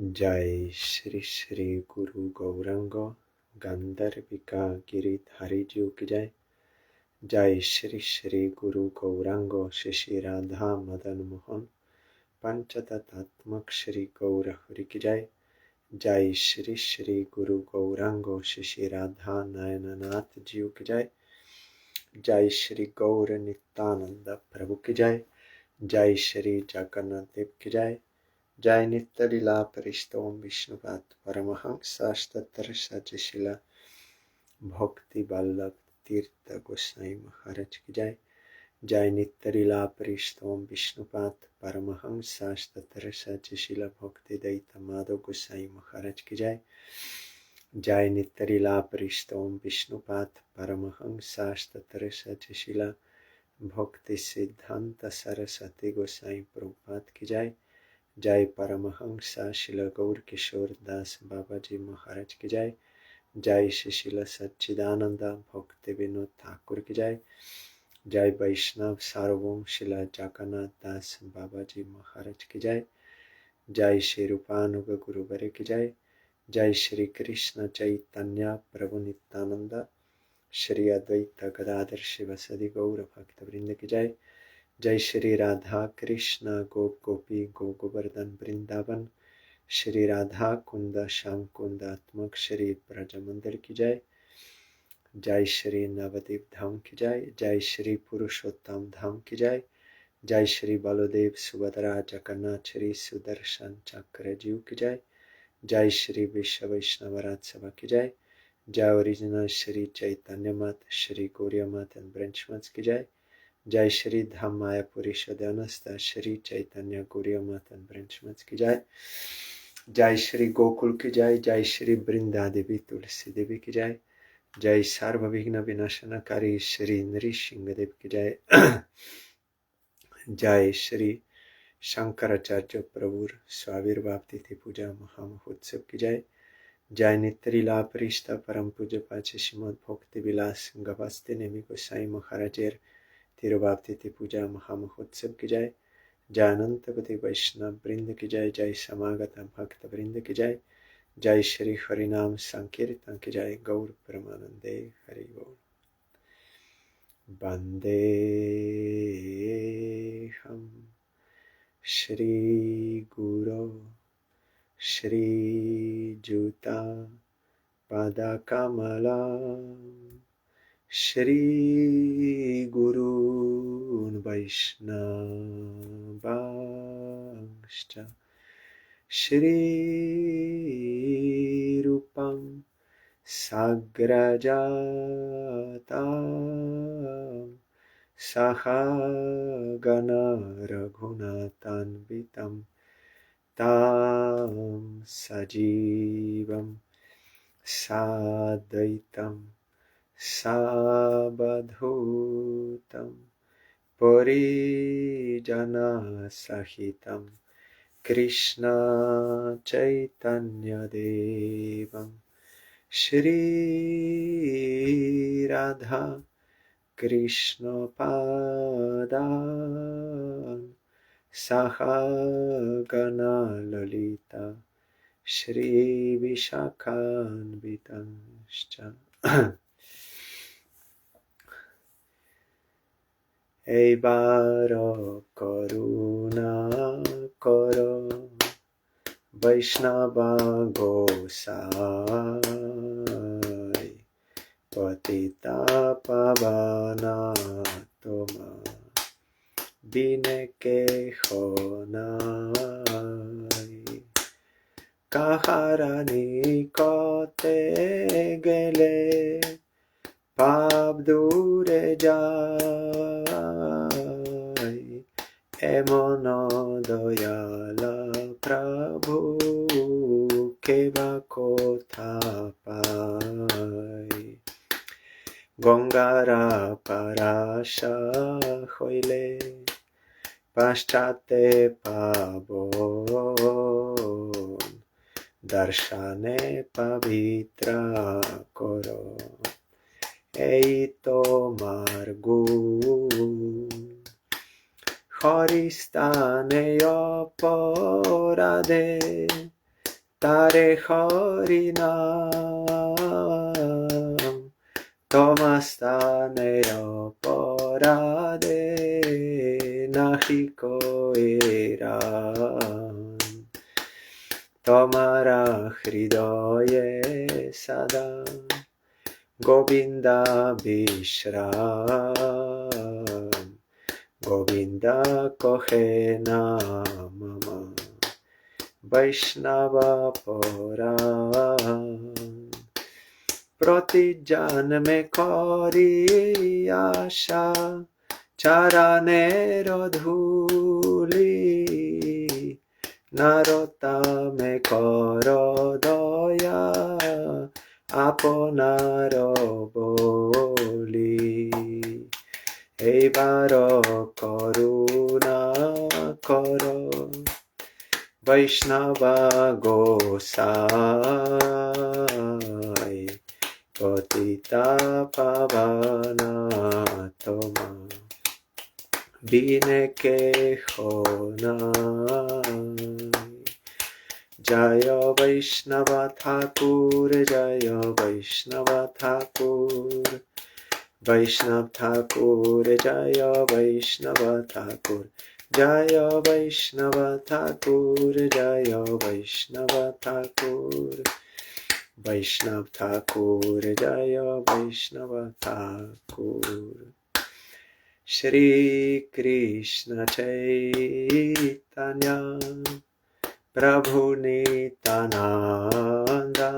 Jai Shri Shri Guru Gauranga Gandharvika Giridhari Ji ki Jai. Jai Shri Shri Guru Gauranga Shri Radha Madan Mohan Panchatatatmak Shri Gaurahari ki Jai. Jai Shri Shri Guru Gauranga Shri Radha Nayananath Ji ki Jai. Jai Shri Gaur Nityananda Prabhu ki Jai. Jai Shri Jagannath Dev ki Jai. Jai Nitya Lila Parishtom Vishnupat Paramahangsa Ashtattara Sajashila Bhakti Vallabh Tirtha Goswami Maharaj ki Jai. Jai Nitya Lila Parishtom Vishnupat Paramahangsa Ashtattara Sajashila Bhakti Daita Madhav Goswami Maharaj ki Jai. Jai Nitya Lila Parishtom Vishnupat Paramahangsa Ashtattara Sajashila Bhakti Siddhanta Saraswati Goswami Prabhupada ki Jai. Jai Paramahamsa Srila Gaur Kishore Das Babaji Maharaj ki Jai. Jai Srila Satchidananda Bhakti Vinod Thakur ki Jai. Jai Vaishnav Sarvam Srila Jagannath Das Babaji Maharaj ki Jai. Jai Shri Rupanuga Guru Vare ki Jai. Jai Shri Krishna Chaitanya Prabhu Nityananda Shri Advaita Gadadhar Shivasadi Gaura Bhakta Vrinda ki Jai. Jai Shri Radha Krishna Gop Gopi Go Govardhan Vrindavan Shri Radha Kunda Sham Kunda Atmak Shri Brajamandir ki Jai. Jai Shri Navadip Dham ki Jai. Jai Shri Purushottam Dham ki Jai. Jai Shri Baladev Subhadra Jagannath Shri Sudarshan Chakra Ji ki Jai. Jai Shri Vishwa Vaishnava Raj Sabha ki Jai. Jai Original Shri Chaitanya Mat Shri Gauriya Mat and Branch Mats ki Jai. Jai Shri Dham Mayapuri Shadyanasta Shri Chaitanya Gauriya Mat and Branch Mats ki Jai. Jai Shri Gokul ki Jai. Jai Shri Brinda Devi Tulsi Devi ki Jai. Jai Sarva Vigna Vinashana Kari Shri Nrishinga Dev ki Jai. Jai Shri Sankaracharya Prabhu Swavirbhav Tithi Puja Mahamahotsav ki Jai. Jai Nitrila Prishta Param Puja Pache Shrimad Bhakti Vilas Gabhastinemi Goswami Maharajer Tirobhapti Puja Mahamahotsav ki Jai. Jai Anantapati Vaishnav Vrinda ki Jai. Jai Samagata Bhakta Vrinda ki Jai. Jai Shri Harinam Sankirtan ki Jai. Gaur Pramanande Hari Bol. Bandeham Shri Guru Shri Juta Padakamala Shri Guru Vaishnavangscha Shri Rupam Sagrajatam Sahagana Raghunathanvitam Tam Sajivam Sadaitam Sabadhutam Parijana Sahitam Krishna Chaitanya Devam Shri Radha Krishna Padan Sahagana Lalita Shri Vishakhanvitanscha. Eivaro Karuna Karo Vaishnava Gosai Patita Pavana Toma Bineke Honai Kaharani Kote Gele Pabdure Jai Emono Doyala Prabhu Keva Kotha Pai Gongara Parasha Hoile Paschate Pavon Darshane Pavitra Koro Eito Margu Horistane Oporade Tare Hari Nam Tomastane Oporade Nahi Koiram Tomara Hridoye Sada Govinda Vishram Govinda Kohena Mama Vaishnava Puran Prati Janme Kori Asha Charane Rodhuli Narotame Koro Doya Aponaro Boli Eibaro Koruna Koro Vaishnava Gosai Patita Pavana Toma Bineke Honai Jaya Vaishnava Thakur Jaya Vaishnava Thakur Vaishnav Thakur Jaya Vaishnava Thakur Jaya Vaishnava Thakur Jaya Vaishnava Thakur Vaishnav Thakur Jaya Vaishnava Thakur Shri Krishna Chaitanya Prabhu Nityananda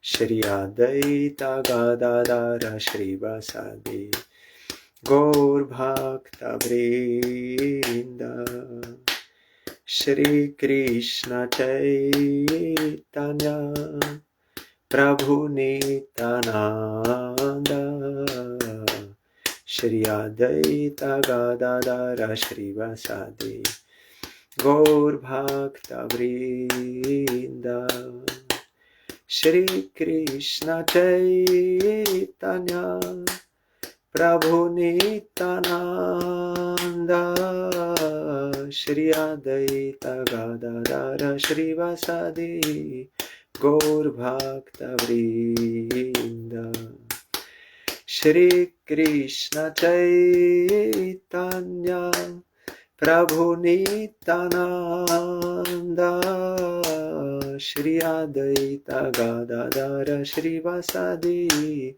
Shri Advaita Gadadara Shri Vasadi Gaur Bhakta Vrinda Shri Krishna Chaitanya Prabhu Nityananda Shri Advaita Gadadara Shri Vasadi Gaur Bhakta Vrinda Shri Krishna Chaitanya Prabhu Nityananda Shri Advaita Gadadara Shri Vasadi Gaur Bhakta Vrinda Shri Krishna Chaitanya Prabhu Nityananda Shri Advaita Gadadara Shri Vasadi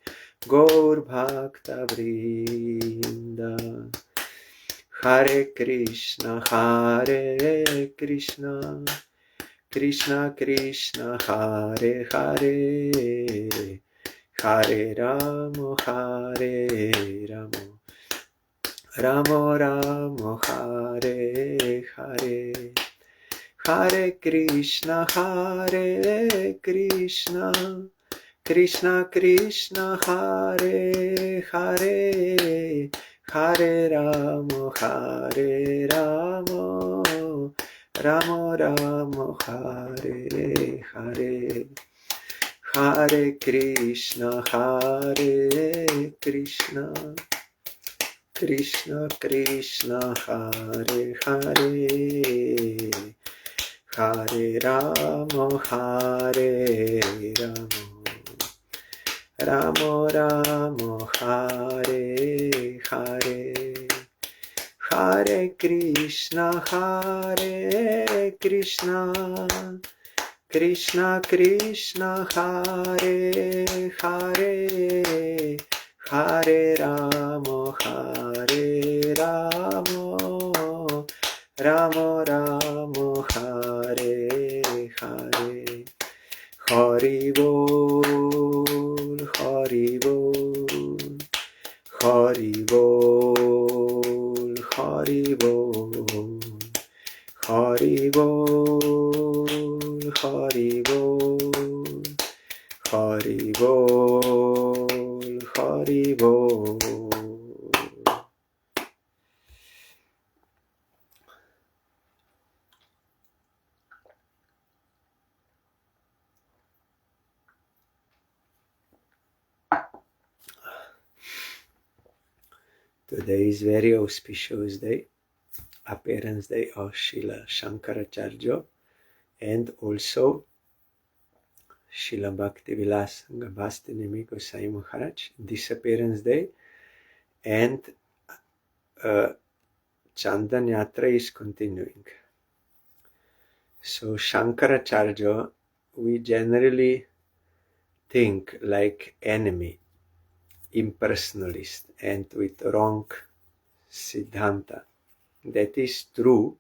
Gaur Bhakta Vrinda Hare Krishna Krishna Krishna Hare Hare Hare Ramo Ramo Ramo Hare Hare Hare Krishna Krishna Krishna Hare Hare Hare Ramo Ramo Ramo Hare Hare Hare Krishna Krishna Krishna Hare Hare Hare Ramo Ramo Ramo Hare Hare Hare Krishna Krishna Krishna Hare Hare Hare Ramo Ramo Ramo Hare Hare Hari Bol Hari Bol Hari Bol Hari Bol Hari Bol Hari Bol Hari Bol Hari Bol. Today is very auspicious day, appearance day of Srila Sankaracharya and also Srila Bhakti Vilas Gabhastinemi Gosvami Maharaj, Disappearance Day, and Chandan Yatra is continuing. So Sankaracharya, we generally think like enemy, impersonalist, and with wrong siddhanta. That is true,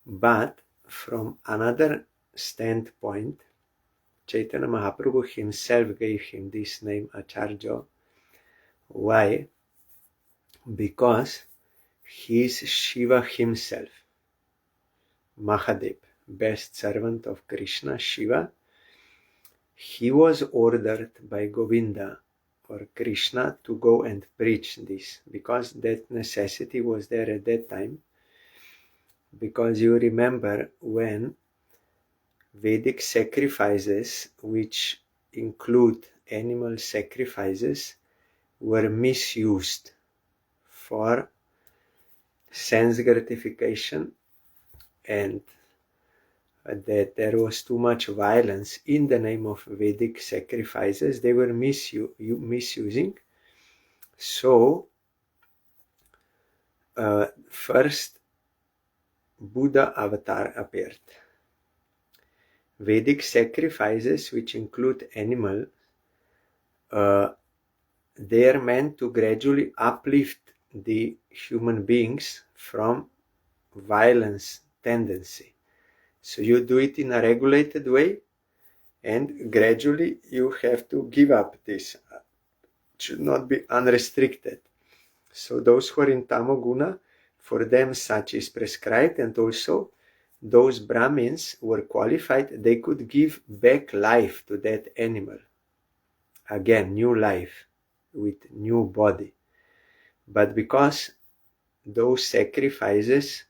but from another standpoint, Chaitanya Mahaprabhu himself gave him this name Acharya. Why? Because he is Shiva himself. Mahadev, best servant of Krishna, Shiva. He was ordered by Govinda or Krishna to go and preach this, because that necessity was there at that time. Because you remember when Vedic sacrifices, which include animal sacrifices, were misused for sense gratification, and that there was too much violence in the name of Vedic sacrifices. They were misusing. So first Buddha avatar appeared. Vedic sacrifices, which include animal, they are meant to gradually uplift the human beings from violence tendency. So you do it in a regulated way, and gradually you have to give up this. It should not be unrestricted. So those who are in Tamoguna, for them such is prescribed, and also those Brahmins were qualified, they could give back life to that animal. Again, new life with new body. But because those sacrifices,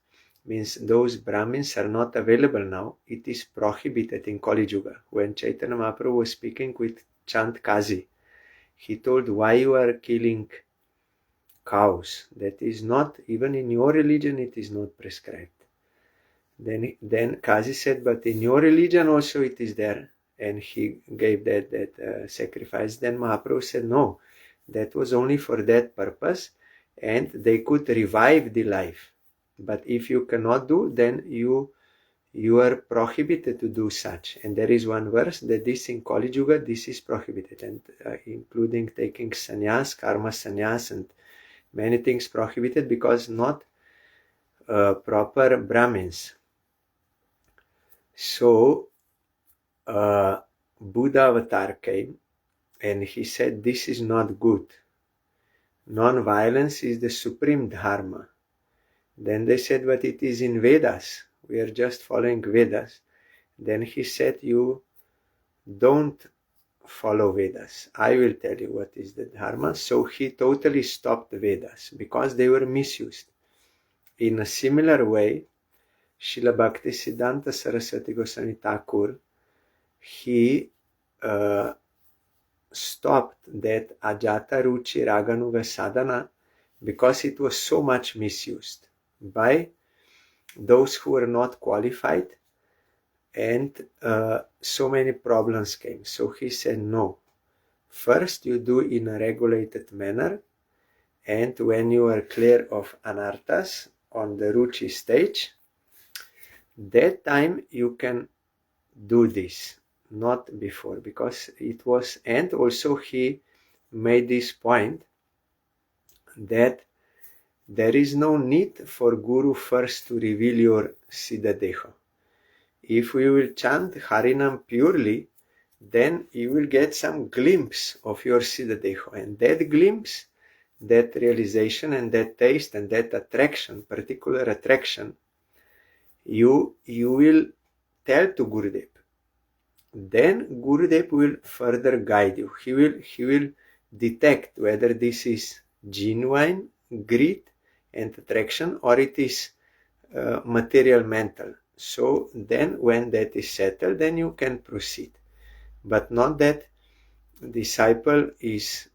means those Brahmins are not available now, it is prohibited in Kali Yuga. When Chaitanya Mahaprabhu was speaking with Chand Kazi, he told, why you are killing cows? That is not, even in your religion, it is not prescribed. Then Kazi said, but in your religion also it is there. And he gave that sacrifice. Then Mahaprabhu said, no, that was only for that purpose, and they could revive the life. But if you cannot do, then you are prohibited to do such. And there is one verse that this in Kali Yuga, this is prohibited, and including taking sannyas, karma sannyas, and many things prohibited, because not proper Brahmins. So Buddha avatar came, and he said, this is not good. Non-violence is the supreme dharma. Then they said, but it is in Vedas. We are just following Vedas. Then he said, you don't follow Vedas. I will tell you what is the dharma. So he totally stopped the Vedas because they were misused. In a similar way, Srila Bhakti Siddhanta Saraswati Goswami Thakur, he stopped that Ajata Ruchi Raganuga Sadhana because it was so much misused by those who were not qualified, and so many problems came. So he said, no, first you do in a regulated manner, and when you are clear of anarthas on the Ruchi stage, that time you can do this, not before, because it was. And also he made this point that there is no need for Guru first to reveal your Siddhadeha. If we will chant Harinam purely, then you will get some glimpse of your Siddhadeha, and that glimpse, that realization and that taste and that attraction, particular attraction, you will tell to Gurudev. Then Gurudev will further guide you. He will detect whether this is genuine greed and attraction, or it is material mental. So then when that is settled, then you can proceed. But not that disciple is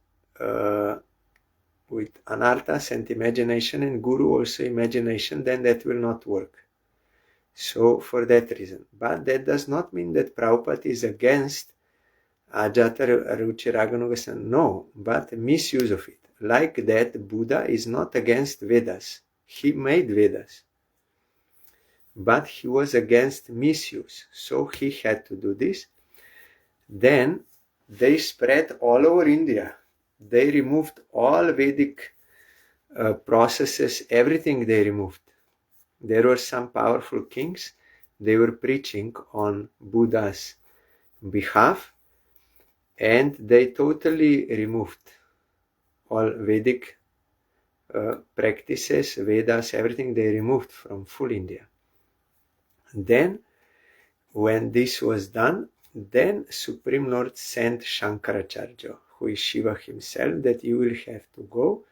with anarthas and imagination, and Guru also imagination, then that will not work. So for that reason. But that does not mean that Prabhupada is against Ajata Ruchi Raganuga. No, but misuse of it. Like that, Buddha is not against Vedas. He made Vedas. But he was against misuse. So he had to do this. Then they spread all over India. They removed all Vedic processes, everything they removed. There were some powerful kings. They were preaching on Buddha's behalf, and they totally removed all Vedic practices, Vedas, everything they removed from full India. Then, when this was done, then Supreme Lord sent Sankaracharya, who is Shiva himself, that you will have to go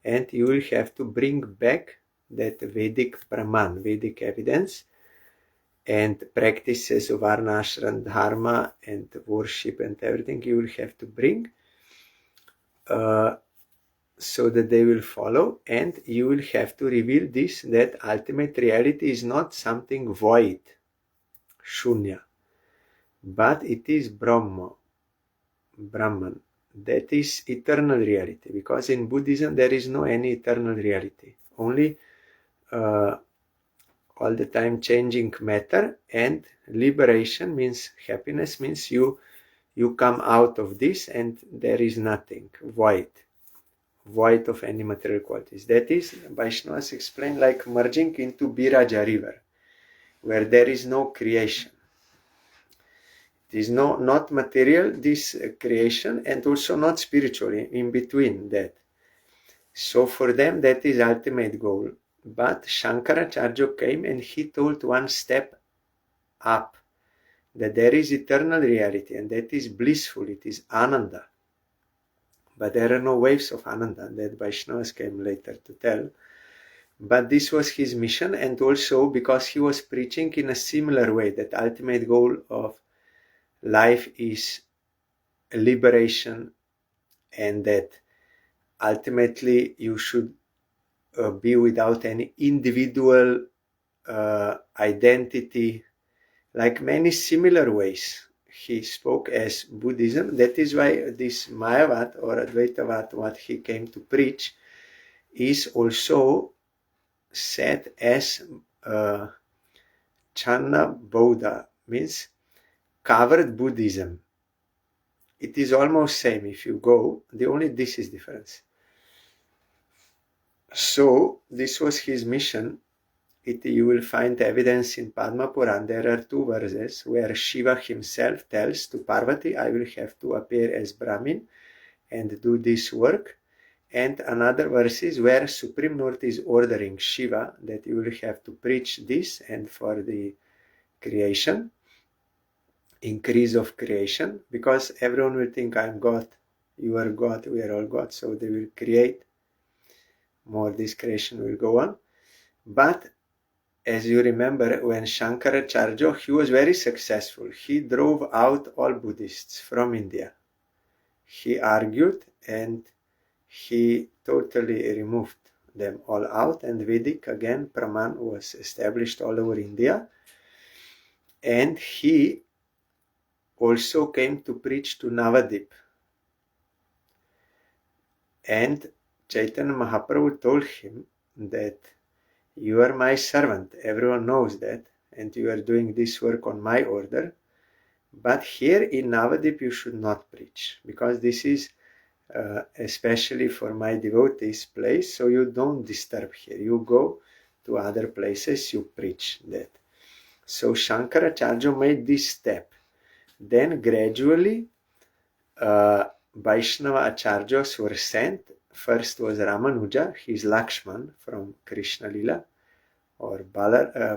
and you will have to bring back that Vedic Praman, Vedic evidence, and practices of Varna, Ashram, Dharma, and worship and everything you will have to bring so that they will follow, and you will have to reveal this, that ultimate reality is not something void, shunya, but it is Brahman, that is eternal reality, because in Buddhism there is no any eternal reality, only all the time changing matter, and liberation means happiness, means you come out of this and there is nothing, void of any material qualities. That is, Vaishnavas explain, like merging into Biraja river, where there is no creation. It is not material, this creation, and also not spiritual, in between that. So for them that is ultimate goal. But Sankaracharya came and he told one step up, that there is eternal reality, and that is blissful, it is Ananda. But there are no waves of Ananda, that Vaishnavas came later to tell. But this was his mission, and also because he was preaching in a similar way, that ultimate goal of life is liberation, and that ultimately you should be without any individual identity, like many similar ways he spoke as Buddhism. That is why this Mayavad or Advaitavad, what he came to preach, is also said as Channa Bodha, means covered Buddhism. It is almost same if you go, the only this is difference. So this was his mission. You will find evidence in Padma Puran. There are two verses where Shiva himself tells to Parvati, I will have to appear as Brahmin and do this work. And another verse is where Supreme Lord is ordering Shiva that you will have to preach this, and for the creation, increase of creation, because everyone will think I'm God, you are God, we are all God, so they will create more, this creation will go on. But as you remember, when Sankaracharya, he was very successful. He drove out all Buddhists from India. He argued and he totally removed them all out, and Vedic, again, Praman was established all over India. And he also came to preach to Navadip. And Chaitanya Mahaprabhu told him that you are my servant, everyone knows that, and you are doing this work on my order. But here in Navadip you should not preach, because this is especially for my devotees place, so you don't disturb here. You go to other places, you preach that. So Sankaracharya made this step. Then gradually Vaishnava Acharyas were sent. First was Ramanuja, his Lakshman from Krishna Lila, or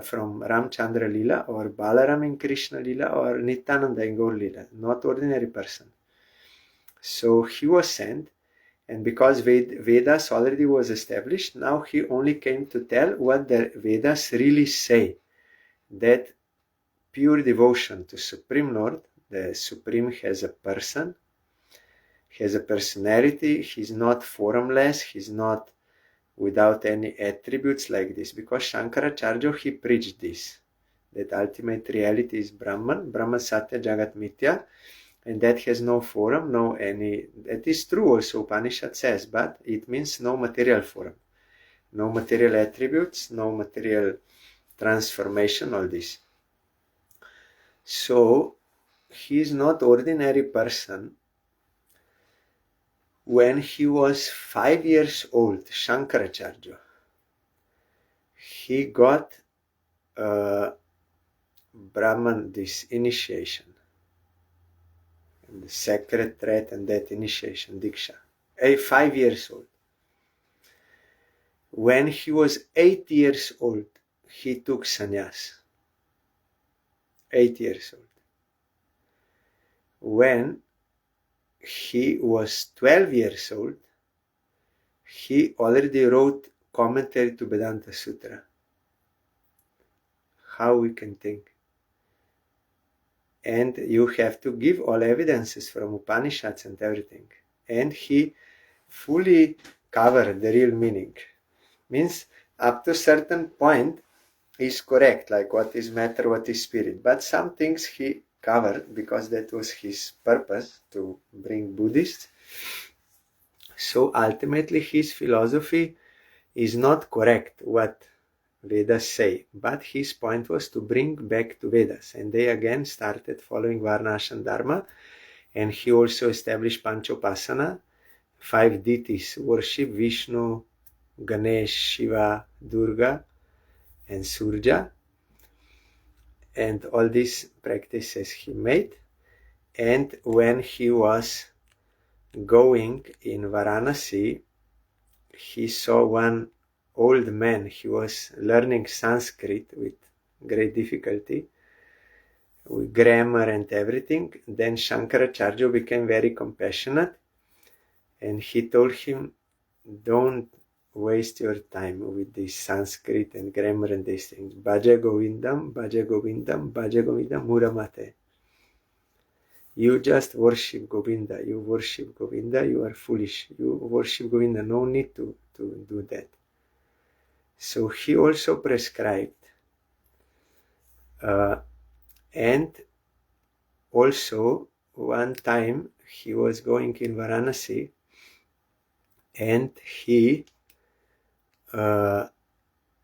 from Ramchandra Lila, or Balaram in Krishna Lila, or Nityananda in Gaur Lila, not ordinary person. So he was sent, and because Vedas already was established, now he only came to tell what the Vedas really say, that pure devotion to Supreme Lord, the Supreme has a person, has a personality, he's not formless, he's not without any attributes like this, because Sankaracharya, he preached this, that ultimate reality is Brahman, Brahma Satya Jagat Mithya, and that has no form, no any. That is true also, Upanishad says, but it means no material form, no material attributes, no material transformation, all this. So he is not ordinary person. When he was 5 years old, Sankaracharya, he got Brahman, this initiation, and the sacred thread and that initiation, Diksha, 5 years old. When he was 8 years old, he took sannyas. 8 years old. When he was 12 years old, he already wrote commentary to Vedanta Sutra. How we can think? And you have to give all evidences from Upanishads and everything. And he fully covered the real meaning. Means up to a certain point is correct, like what is matter, what is spirit. But some things he covered because that was his purpose, to bring Buddhists. So ultimately his philosophy is not correct, what Vedas say, but his point was to bring back to Vedas, and they again started following Varnashram Dharma, and he also established Panchopasana, 5 deities worship: Vishnu, Ganesh, Shiva, Durga, and Surya, and all these practices he made. And when he was going in Varanasi, he saw one old man. He was learning Sanskrit with great difficulty, with grammar and everything. Then Sankaracharya became very compassionate, and he told him, don't waste your time with this Sanskrit and grammar and these things. Bhaja Govindam, Bhaja Govindam, Bhaja Govindam Muramate. You just worship Govinda. You worship Govinda. You are foolish. You worship Govinda. No need to do that. So he also prescribed. And also one time he was going in Varanasi, and he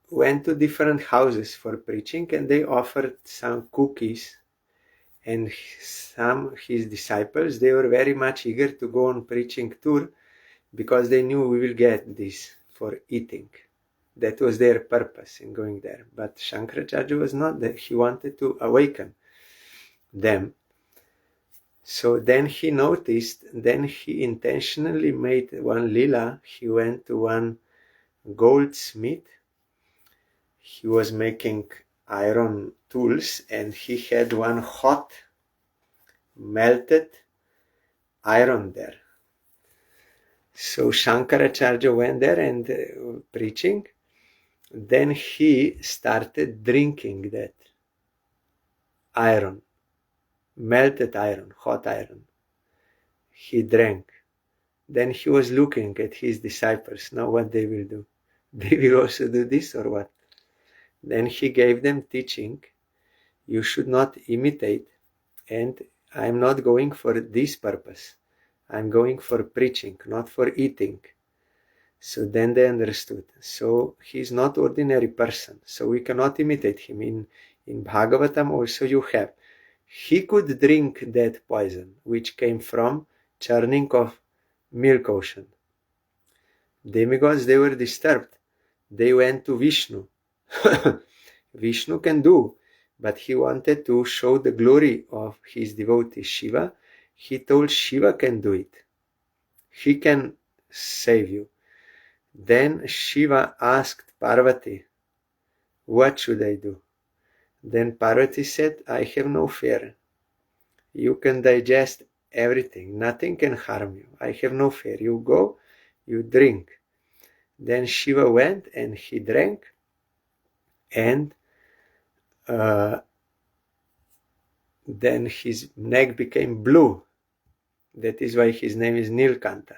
went to different houses for preaching, and they offered some cookies. And some his disciples, they were very much eager to go on preaching tour because they knew we will get this for eating. That was their purpose in going there. But Sankaracharya was not that. He wanted to awaken them. So then he noticed, then he intentionally made one lila. He went to one goldsmith. He was making iron tools, and he had one hot melted iron there. So Sankaracharya went there and preaching. Then he started drinking that iron, melted iron, hot iron. He drank. Then he was looking at his disciples. Now what they will do? They will also do this or what? Then he gave them teaching. You should not imitate, and I'm not going for this purpose. I'm going for preaching, not for eating. So then they understood. So he's not ordinary person. So we cannot imitate him. In Bhagavatam also you have. He could drink that poison, which came from churning of milk ocean. Demigods, they were disturbed. They went to Vishnu. Vishnu can do, but he wanted to show the glory of his devotee Shiva. He told Shiva can do it. He can save you. Then Shiva asked Parvati, what should I do? Then Parvati said, I have no fear. You can digest everything. Nothing can harm you. I have no fear. You go, you drink. Then Shiva went and he drank, and then his neck became blue. That is why his name is Nilkanta.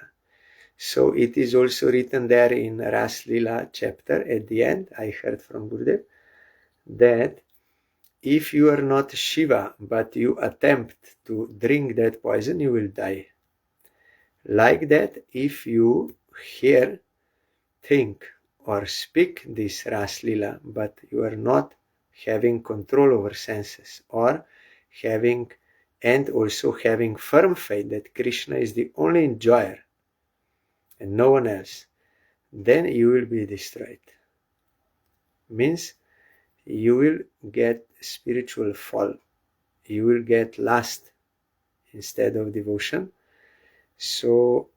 So it is also written there in Ras Lila chapter at the end. I heard from Gurudev that if you are not Shiva, but you attempt to drink that poison, you will die. Like that, if you hear, think, or speak this Raslila, but you are not having control over senses, or having and also having firm faith that Krishna is the only enjoyer and no one else, then you will be destroyed. Means you will get spiritual fall. You will get lust instead of devotion. So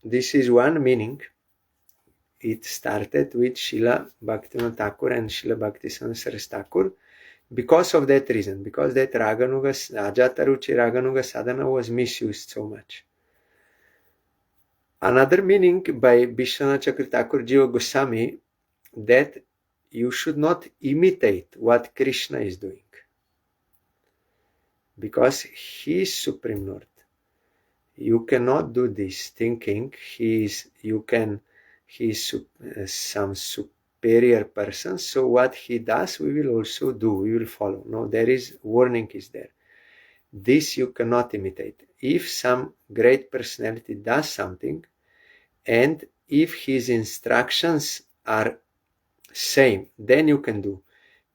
this is one meaning. It started with Srila Bhaktivinoda Thakur and Srila Bhakti Saraswati Thakur because of that reason, because that Raganuga, Ajataruchi Raganuga sadhana was misused so much. Another meaning by Vishwanath Chakravarti Thakur Jiva Goswami, that you should not imitate what Krishna is doing, because he is Supreme Lord. You cannot do this thinking he is some superior person, so what he does we will also do, we will follow. No, there is warning is there. This you cannot imitate. If some great personality does something, and if his instructions are same, then you can do.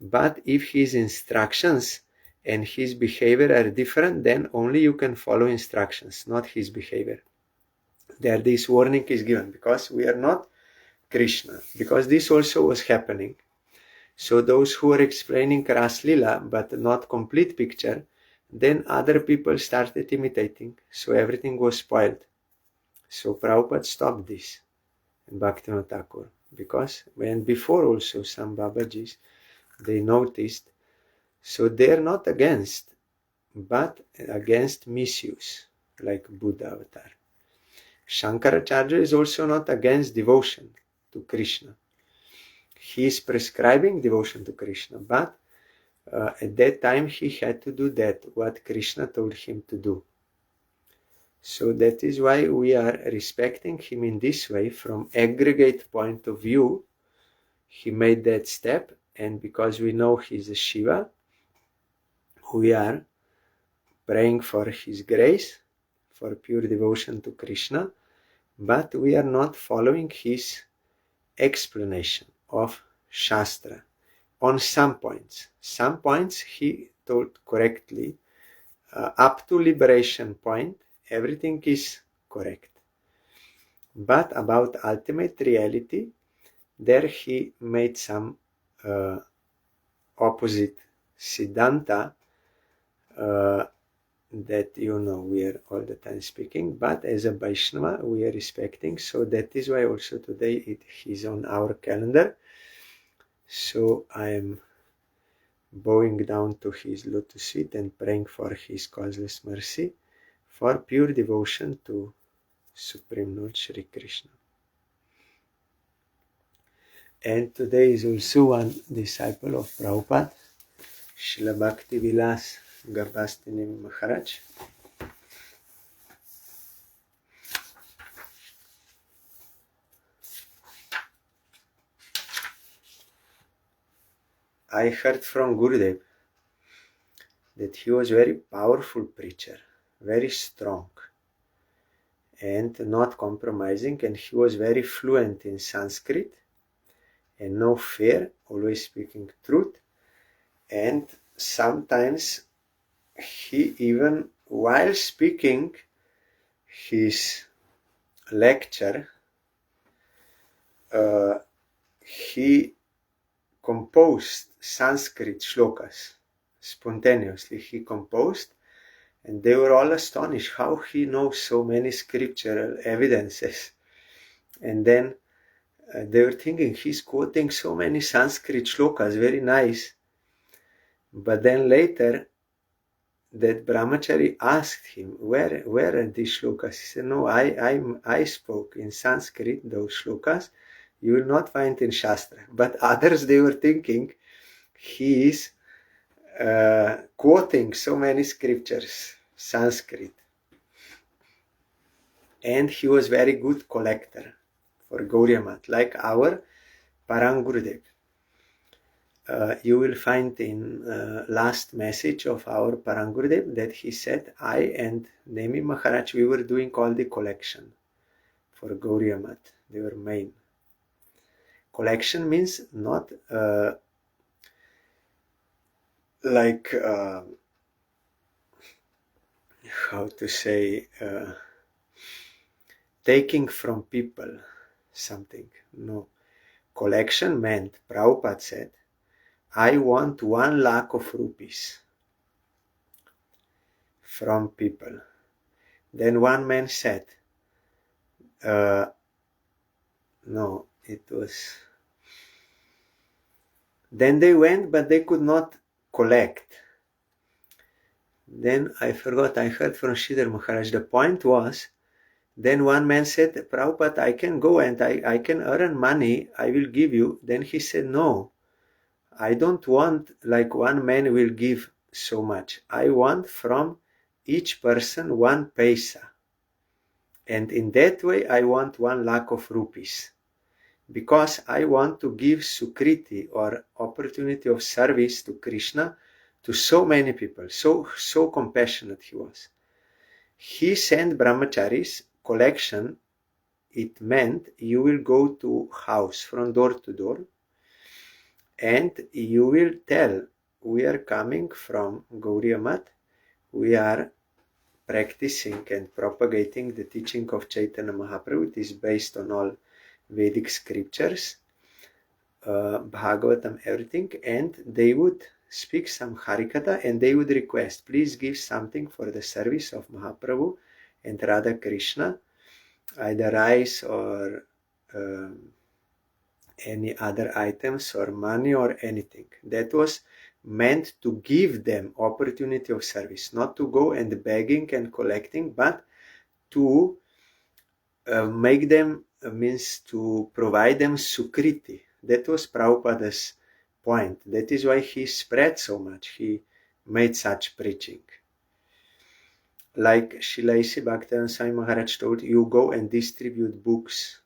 But if his instructions and his behavior are different, then only you can follow instructions, not his behavior. There this warning is given, because we are not Krishna, because this also was happening. So those who are explaining Raslila but not complete picture, then other people started imitating, so everything was spoiled. So Prabhupada stopped this, and Bhaktivinoda Thakur, because when before also some Babajis, they noticed, so they are not against, but against misuse, like Buddha avatar. Sankaracharya is also not against devotion to Krishna. He is prescribing devotion to Krishna, but at that time he had to do that, what Krishna told him to do. So that is why we are respecting him in this way. From aggregate point of view, he made that step, and because we know he is a Shiva, we are praying for his grace, for pure devotion to Krishna, but we are not following his explanation of Shastra. On some points he told correctly, up to liberation point, everything is correct. But about ultimate reality, there he made some opposite Siddhanta that we are all the time speaking, but as a Vaishnava we are respecting. So that is why also today it is on our calendar. So I am bowing down to his lotus feet and praying for his causeless mercy, for pure devotion to Supreme Lord Shri Krishna. And today is also one disciple of Prabhupada, Srila Bhakti Vilas Gabhastinemi Maharaj. I heard from Gurudev that he was very powerful preacher, very strong, and not compromising, and he was very fluent in Sanskrit, and no fear, always speaking truth. And sometimes he even, while speaking his lecture, he composed Sanskrit shlokas spontaneously. He composed, and they were all astonished how he knows so many scriptural evidences. And then they were thinking, he's quoting so many Sanskrit shlokas, very nice. But then later, that brahmachari asked him, where are these shlokas? He said, no, I spoke in Sanskrit, those shlokas. You will not find in Shastra. But others, they were thinking, he is quoting so many scriptures, Sanskrit. And he was very good collector for Gauriya Math, like our Parang Gurudev. you will find in last message of our Parangurudev that he said, I and Nemi Maharaj, we were doing all the collection for Gauriya Math. They were main. Collection means not like how to say, taking from people something. No. Collection meant, Prabhupada said, I want 1 lakh of rupees from people. Then one man said, no, it was... Then they went, but they could not collect. Then I forgot, I heard from Sridhar Maharaj, the point was, then one man said, Prabhupada, I can go and I can earn money, I will give you. Then he said, no, I don't want like one man will give so much. I want from each person 1 paisa. And in that way, I want 1 lakh of rupees. Because I want to give sukriti or opportunity of service to Krishna to so many people. So compassionate he was. He sent brahmacharis collection. It meant you will go to house from door to door and you will tell, we are coming from Gauriya Math, we are practicing and propagating the teaching of Chaitanya Mahaprabhu. It is based on all Vedic scriptures, Bhagavatam, everything, and they would speak some Harikatha and they would request, please give something for the service of Mahaprabhu and Radha Krishna, either rice or any other items or money or anything. That was meant to give them opportunity of service, not to go and begging and collecting, but to make them, means to provide them sukriti. That was Prabhupada's point. That is why he spread so much. He made such preaching. Like Srila Bhakti Swami Maharaj told, you go and distribute books.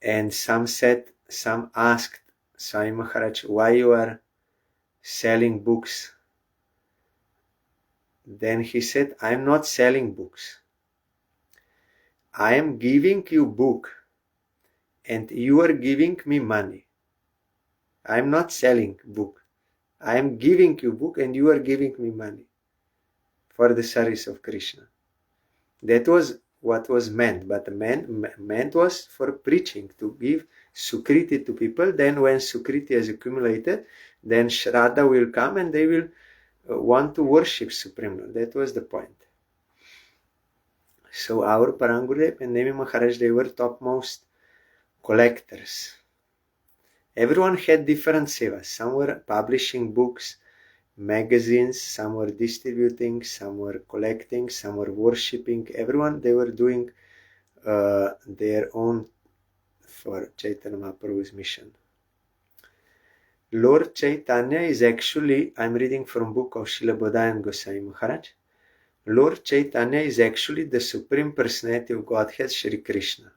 And some asked Swami Maharaj, why you are selling books? Then he said, I am not selling books. I am giving you book and you are giving me money. I am not selling book. I am giving you book and you are giving me money for the service of Krishna. That was what was meant, but the meant was for preaching, to give sukriti to people. Then when sukriti is accumulated, then Shraddha will come and they will want to worship Supreme Lord. That was the point. So our Parangurudev and Nemi Maharaj, they were topmost collectors. Everyone had different sevas. Some were publishing books, magazines, some were distributing, some were collecting, some were worshipping. Everyone, they were doing their own for Chaitanya Mahaprabhu's mission. Lord Chaitanya is actually, I'm reading from book of Srila Bodhayan Goswami Maharaj. Lord Chaitanya is actually the Supreme Personality of Godhead, Shri Krishna.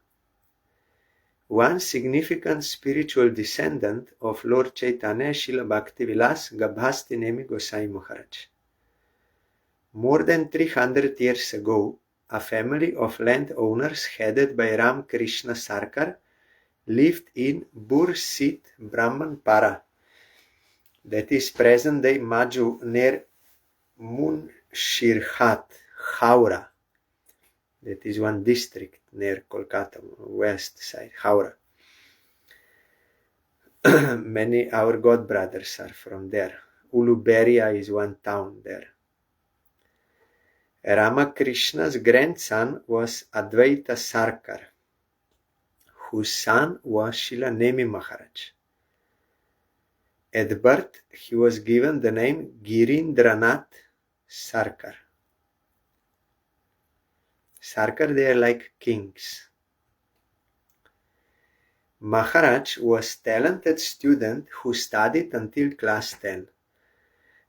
One significant spiritual descendant of Lord Chaitanya is Srila Bhakti Vilas, Gabhastinemi Goswami Maharaj. More than 300 years ago, a family of landowners headed by Ram Krishna Sarkar lived in Bursit Brahmanpara, that is present-day Maju, near Munshirhat, Howrah. That is one district near Kolkata, west side, Howrah. Many our god brothers are from there. Uluberia is one town there. Ramakrishna's grandson was Advaita Sarkar, whose son was Srila Nemi Maharaj. At birth, he was given the name Girindranath Sarkar. Sarkar, they are like kings. Maharaj was a talented student who studied until class 10.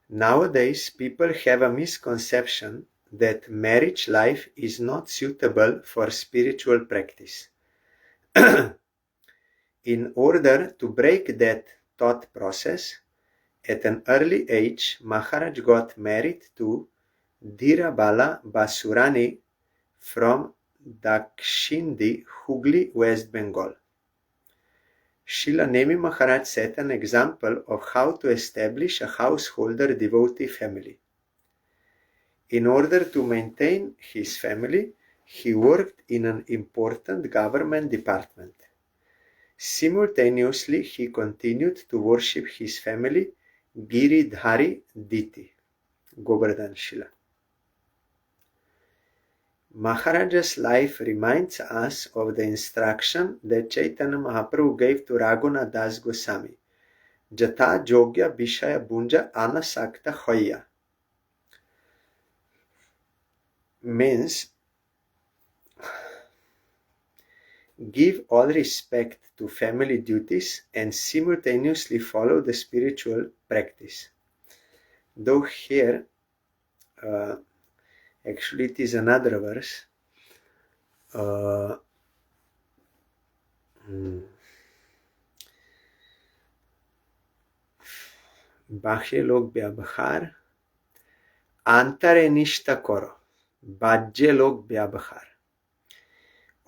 Nowadays, people have a misconception that marriage life is not suitable for spiritual practice. in order to break that thought process, at an early age, Maharaj got married to Dhirabala Basurani from Dakshindi, Hooghly, West Bengal. Srila Nemi Maharaj set an example of how to establish a householder devotee family. In order to maintain his family, he worked in an important government department. Simultaneously, he continued to worship his family Giridhari Diti, Govardhan Shila. Maharaja's life reminds us of the instruction that Chaitanya Mahaprabhu gave to Raghunath Das Goswami, Jata Jogya Bishaya Bunja Anasakta Hoya. Means, give all respect to family duties and simultaneously follow the spiritual practice. Though here, actually it is another verse. बाह्य लोग व्यवहार आंतरनिष्ठ करो बाह्य लोग व्यवहार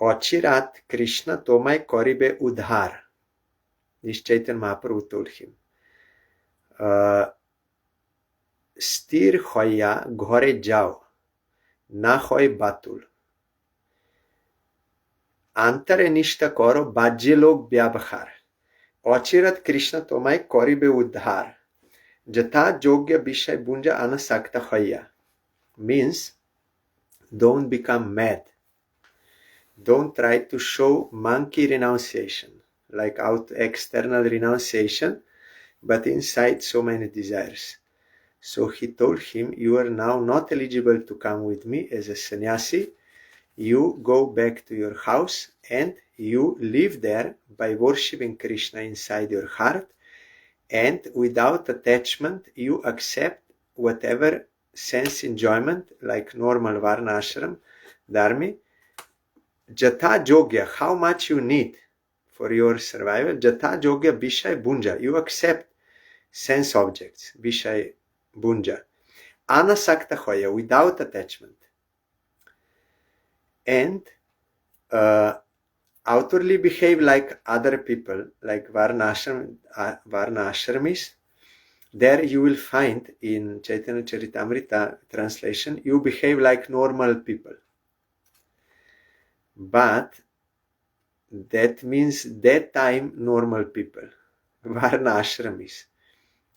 অচিরাত কৃষ্ণ তোমায় করিবে উদ্ধার. This Chaitanya Mahaprabhu told him. স্থির হইয়া ঘরে যাও, না হয় বাতুল. আন্তরনিষ্ঠ করো বাহ্য লোক ব্যবহার, অচিরাত কৃষ্ণ তোমায় করিবে উদ্ধার. যথা যোগ্য বিষয় বুঞ্জা আনাসক্ত হইয়া. Means, don't become mad. Don't try to show monkey renunciation, like out external renunciation, but inside so many desires. So he told him, you are now not eligible to come with me as a sannyasi. You go back to your house and you live there by worshipping Krishna inside your heart, and without attachment you accept whatever sense enjoyment, like normal varna ashram, dharmi, Jata Jogya, how much you need for your survival. Jata Jogya Vishay Bunja, you accept sense objects, Vishay Bunja. Anasakta Hoya, without attachment. And outwardly behave like other people, like Varna Ashramis. There you will find in Chaitanya Charitamrita translation, you behave like normal people. But that means that time normal people, Varna Ashramis.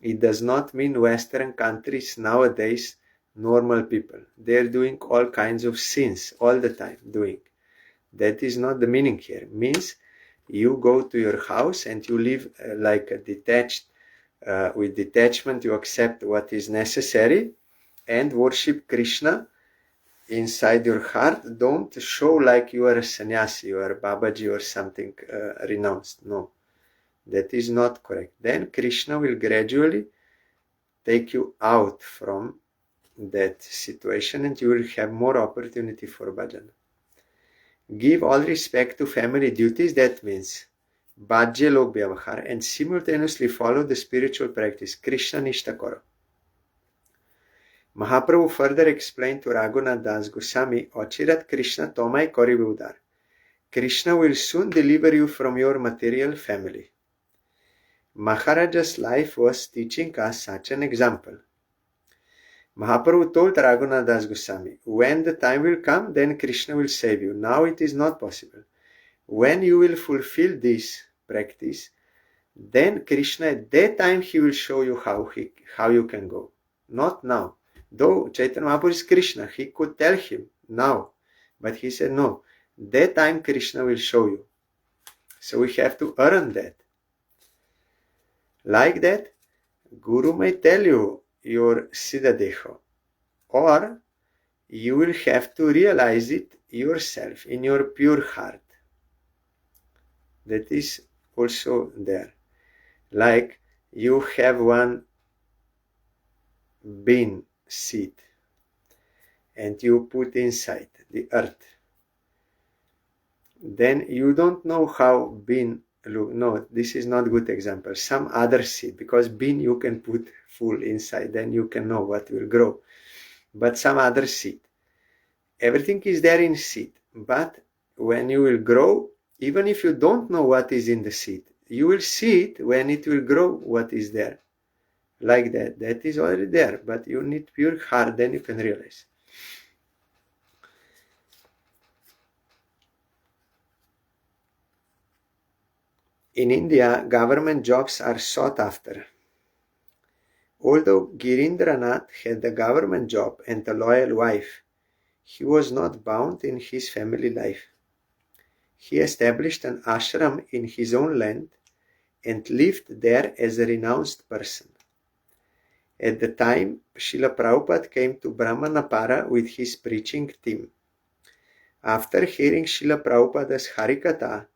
It does not mean Western countries nowadays normal people. They are doing all kinds of sins all the time doing. That is not the meaning here. It means you go to your house and you live like a detached, with detachment you accept what is necessary and worship Krishna inside your heart. Don't show like you are a sannyasi, you are Babaji or something renounced. No, that is not correct. Then Krishna will gradually take you out from that situation and you will have more opportunity for bhajan. Give all respect to family duties, that means bhajya lok vyavahar, and simultaneously follow the spiritual practice, Krishna nishta karo. Mahaprabhu further explained to Raghunath Das Goswami, Achirat Krishna tomai karibe udar. Krishna will soon deliver you from your material family. Maharaja's life was teaching us such an example. Mahaprabhu told Raghunath Das Goswami, when the time will come, then Krishna will save you. Now it is not possible. When you will fulfill this practice, then Krishna at that time he will show you how you can go. Not now. Though Chaitanya Mahaprabhu is Krishna, he could tell him now, but he said no. That time Krishna will show you. So we have to earn that. Like that, Guru may tell you your Siddha Deho, or you will have to realize it yourself in your pure heart. That is also there. Like you have one bean seed and you put inside the earth. Then you don't know how bean look, no, this is not good example. Some other seed, because bean you can put full inside, then you can know what will grow. But some other seed. Everything is there in seed, but when you will grow, even if you don't know what is in the seed, you will see it when it will grow what is there. Like that. That is already there, but you need pure heart, then you can realize. In India, government jobs are sought after. Although Girindranath had a government job and a loyal wife, he was not bound in his family life. He established an ashram in his own land and lived there as a renounced person. At the time, Srila Prabhupada came to Brahmanapara with his preaching team. After hearing Srila Prabhupada's Harikatha,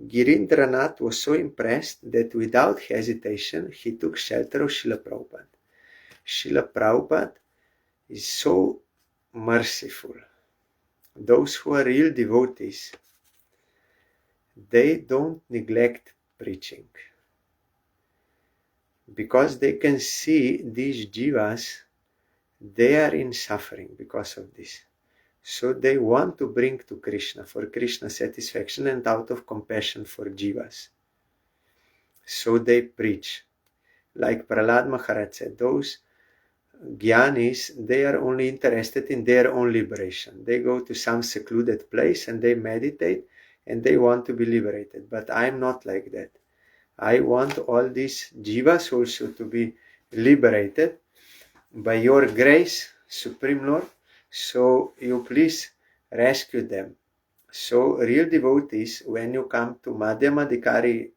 Girindranath was so impressed that without hesitation he took shelter of Srila Prabhupada. Srila Prabhupada is so merciful. Those who are real devotees, they don't neglect preaching, because they can see these jivas, they are in suffering because of this. So they want to bring to Krishna for Krishna's satisfaction and out of compassion for jivas. So they preach. Like Prahlad Maharaj said, those Gyanis, they are only interested in their own liberation. They go to some secluded place and they meditate and they want to be liberated. But I am not like that. I want all these jivas also to be liberated by your grace, Supreme Lord. So you please rescue them. So real devotees, when you come to Madhyamadikari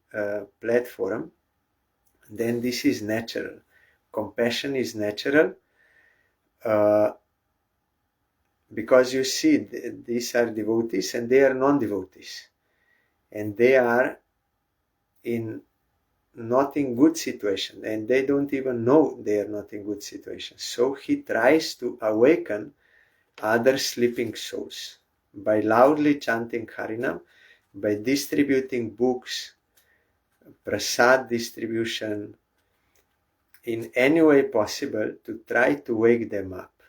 platform, then this is natural. Compassion is natural, because you see these are devotees and they are non-devotees, and they are not in good situation, and they don't even know they are not in good situation. So he tries to awaken other sleeping souls by loudly chanting Harinam, by distributing books, prasad distribution, in any way possible to try to wake them up,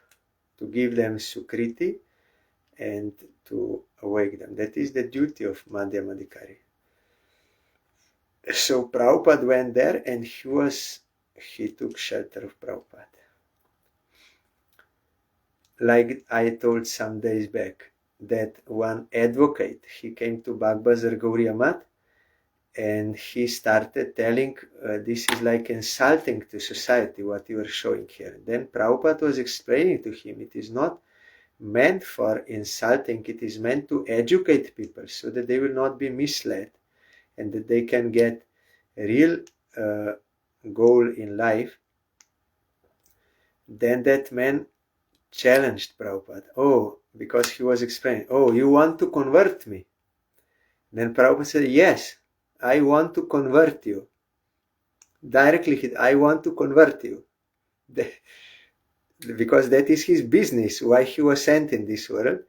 to give them sukriti and to awake them. That is the duty of Madhyamadikari. So Prabhupada went there and he took shelter of Prabhupada. Like I told some days back, that one advocate, he came to Bagbazar Gauriya Math and he started telling, this is like insulting to society what you are showing here. Then Prabhupada was explaining to him, it is not meant for insulting, it is meant to educate people so that they will not be misled and that they can get a real goal in life. Then that man challenged Prabhupada, because he was explaining, you want to convert me? Then Prabhupada said, yes, I want to convert you. Directly, I want to convert you. Because that is his business, why he was sent in this world.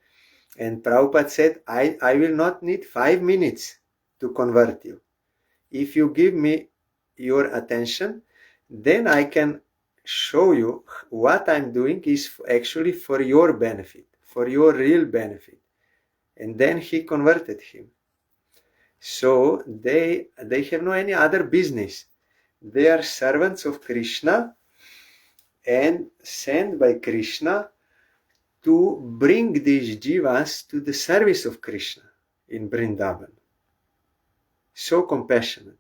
And Prabhupada said, I will not need 5 minutes to convert you. If you give me your attention, then I can show you what I'm doing is actually for your benefit, for your real benefit. And then he converted him. So they have no any other business. They are servants of Krishna and sent by Krishna to bring these jivas to the service of Krishna in Vrindavan. So compassionate.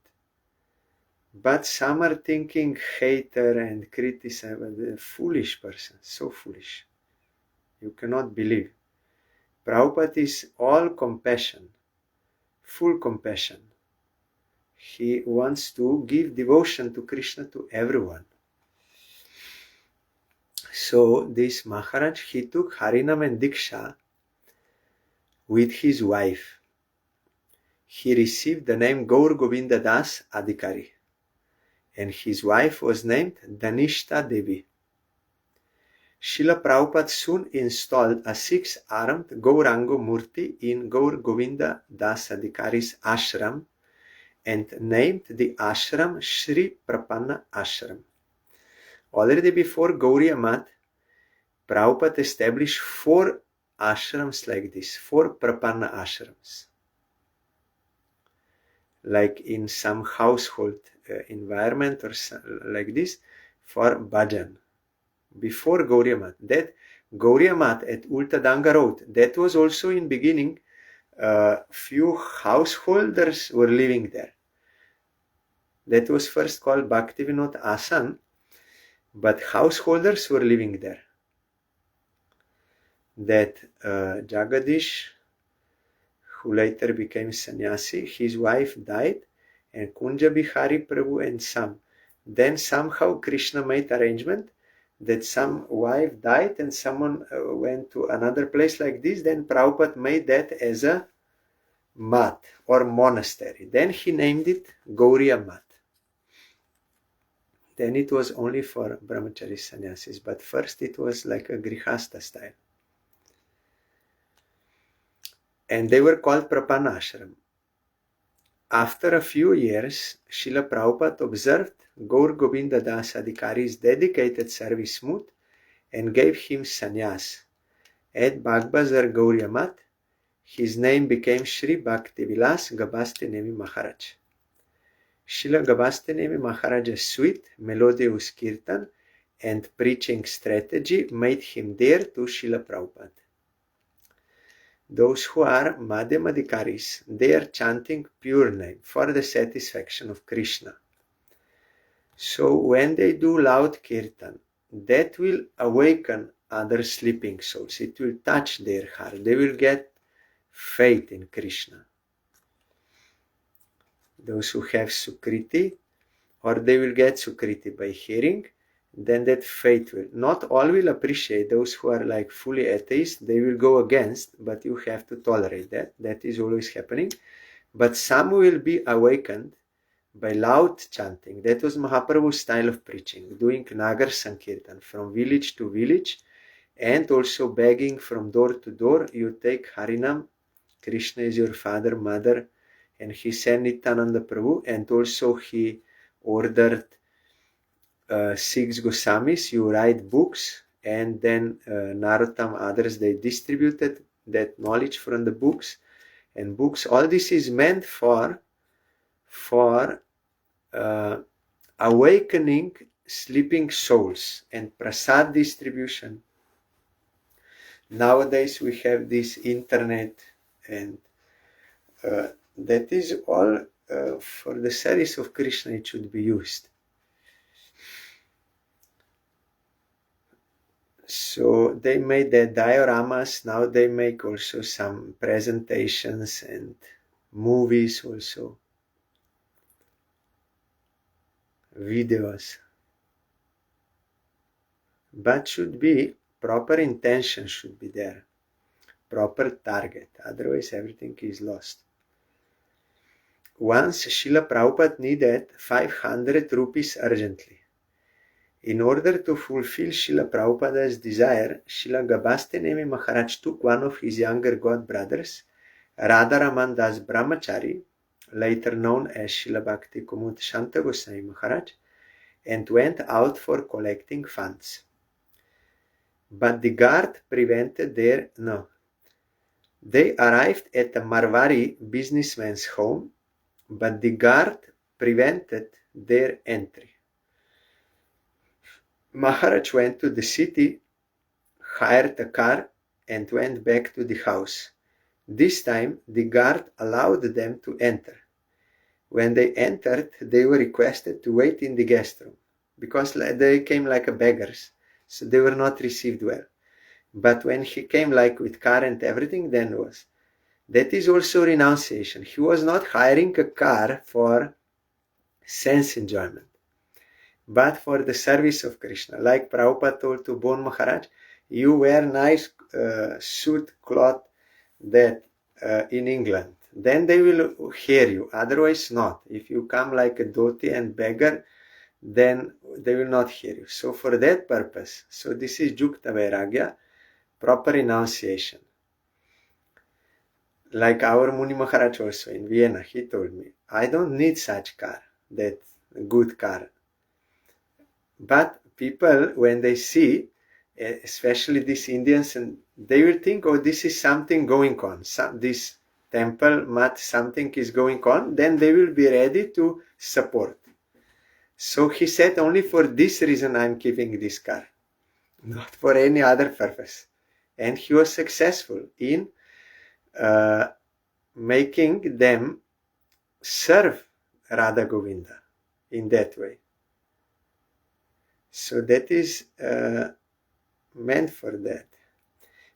But some are thinking hater and criticize, a foolish person, so foolish. You cannot believe. Prabhupada is all compassion, full compassion. He wants to give devotion to Krishna to everyone. So this Maharaj, he took Harinam and Diksha with his wife. He received the name Gaur Govinda Das Adhikari, and his wife was named Dhanishta Devi. Srila Prabhupada soon installed a 6-armed Gauranga Murti in Gaur Govinda Das Adhikari's ashram, and named the ashram Sri Prapanna Ashram. Already before Gauriya Math, Prabhupada established 4 ashrams like this, 4 Prapanna ashrams. Like in some household environment or like this, for bhajan. Before Gauriya Math. That Gauriya Math at Ultadanga Road, that was also in beginning, few householders were living there. That was first called Bhaktivinoda Asan, but householders were living there. That Jagadish, who later became sannyasi, his wife died, and Kunja Bihari Prabhu and some. Then somehow Krishna made arrangement that some wife died and someone went to another place like this. Then Prabhupada made that as a mat or monastery. Then he named it Gauriya Mat. Then it was only for brahmachari sannyasis, but first it was like a grihastha style. And they were called Prapanna Ashram. After a few years, Srila Prabhupada observed Gaur Govinda Das Adhikari's dedicated service smooth and gave him sannyas. At Bagbazar Gauriya Mat, his name became Sri Bhakti Vilas Gabhastinemi Maharaj. Srila Gabhastinemi Maharaj's sweet, melodious kirtan and preaching strategy made him dear to Srila Prabhupada. Those who are Madhyamadikaris, they are chanting pure name for the satisfaction of Krishna. So when they do loud kirtan, that will awaken other sleeping souls. It will touch their heart. They will get faith in Krishna. Those who have Sukriti, or they will get Sukriti by hearing, then that faith will. Not all will appreciate. Those who are like fully atheist, they will go against, but you have to tolerate that. That is always happening. But some will be awakened by loud chanting. That was Mahaprabhu's style of preaching, doing Nagar Sankirtan from village to village, and also begging from door to door. You take Harinam, Krishna is your father, mother, and he sent Nityananda Prabhu, and also he ordered 6 Goswamis, you write books, and then Narottam, others, they distributed that knowledge from the books and books. All this is meant for awakening sleeping souls and prasad distribution. Nowadays we have this internet, and that is all for the service of Krishna. It should be used. So they made the dioramas. Now they make also some presentations and movies also, videos. But should be proper intention, should be there, proper target. Otherwise everything is lost. Once Srila Prabhupada needed 500 rupees urgently. In order to fulfill Srila Prabhupada's desire, Srila Gabhastinemi Maharaj took one of his younger god brothers, Radharaman Das Brahmachari, later known as Srila Bhakti Kumud Shanta Goswami Maharaj, and went out for collecting funds. But the guard prevented their... They arrived at a Marwari businessman's home, but the guard prevented their entry. Maharaj went to the city, hired a car, and went back to the house. This time, the guard allowed them to enter. When they entered, they were requested to wait in the guest room, because they came like beggars, so they were not received well. But when he came like with car and everything, then was. That is also renunciation. He was not hiring a car for sense enjoyment, but for the service of Krishna. Like Prabhupada told to Bon Maharaj, you wear nice suit cloth that in England, then they will hear you, otherwise not. If you come like a dhoti and beggar, then they will not hear you. So for that purpose, so this is Jukta Vairagya, proper renunciation. Like our Muni Maharaj also in Vienna, he told me, I don't need such car, that good car. But people, when they see, especially these Indians, and they will think, oh, this is something going on. This temple, mat, something is going on. Then they will be ready to support. So he said, only for this reason I'm keeping this car, not for any other purpose. And he was successful in making them serve Radha Govinda in that way. So that is meant for that.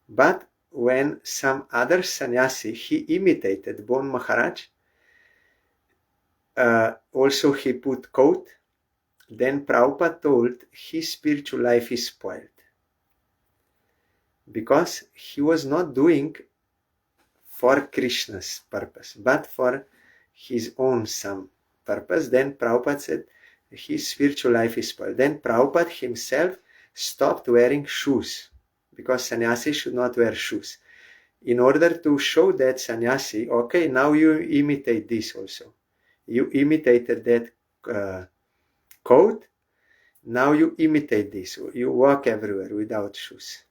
But when some other sannyasi, he imitated Bon Maharaj, also he put coat, then Prabhupada told his spiritual life is spoiled. Because he was not doing for Krishna's purpose, but for his own some purpose. Then Prabhupada said his spiritual life is spoiled. Then Prabhupada himself stopped wearing shoes, because sannyasi should not wear shoes, in order to show that sannyasi, okay, now you imitate this also. You imitated that coat, now you imitate this. You walk everywhere without shoes.